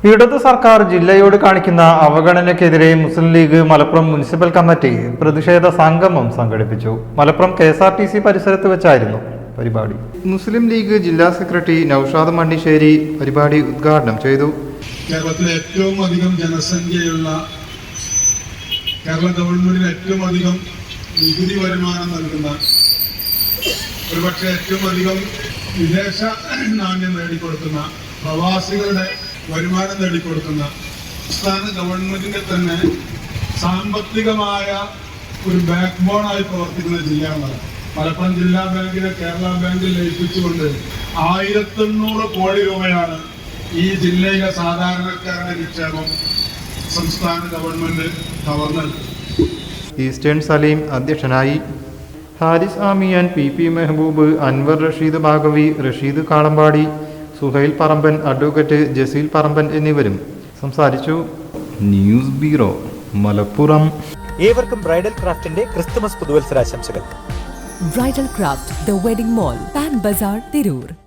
ഇടതു സർക്കാർ ജില്ലയോട് കാണിക്കുന്ന അവഗണനയ്ക്കെതിരെ മുസ്ലിം ലീഗ് മലപ്പുറം മുനിസിപ്പൽ കമ്മിറ്റി പ്രതിഷേധ സംഗമം സംഘടിപ്പിച്ചു. മലപ്പുറം KSRTC പരിസരത്ത് വെച്ചായിരുന്നു പരിപാടി. മുസ്ലിം ലീഗ് ജില്ലാ സെക്രട്ടറി നൌഷാദ് മണ്ണിശ്ശേരി പരിപാടി ഉദ്ഘാടനം ചെയ്തു. കേരളത്തിലെ ഏറ്റവും അധികം ജനസംഖ്യയുള്ള കേരള ഗവൺമെന്റിന് ഏറ്റവും അധികം നികുതി വരുമാനം നൽകുന്ന, ഒരുപക്ഷെ ഏറ്റവും അധികം വിദേശ നാണ്യം നേടിക്കൊടുക്കുന്ന, പ്രവാസികളുടെ വരുമാനം നേടിക്കൊടുക്കുന്ന സംസ്ഥാന ഗവൺമെന്റിന്റെ തന്നെ സാമ്പത്തികമായ ഒരു ബാക്ക് ബോണായി പ്രവർത്തിക്കുന്ന ജില്ലയാണ് മലപ്പുറം ജില്ലാ ബാങ്കിനെ കേരള ബാങ്കിൽ ലയിപ്പിച്ചുകൊണ്ട് 1800 കോടി രൂപയാണ് ഈ ജില്ലയിലെ സാധാരണക്കാരുടെ നിക്ഷേപം സംസ്ഥാന ഗവൺമെന്റ് ഗവർണർ ഈസ്റ്റേൺ സലീം അധ്യക്ഷനായി. ഹാരിസ് ആമിയാൻ, PP മെഹബൂബ്, അൻവർ റഷീദ് ബാഗവി, റഷീദ് കാളമ്പാടി, സുഹൈൽ പറമ്പൻ, അഡ്വക്കേറ്റ് ജസീൽ പറമ്പൻ എന്നിവരും സംസാരിച്ചു. News bureau, Malappuram. ഏവർക്കും ബ്രൈഡൽ ക്രാഫ്റ്റിന്റെ ക്രിസ്തുമസ് പുതുവത്സരാശംസകൾ. Bridal craft, the wedding mall, Pan Bazar, Tirur.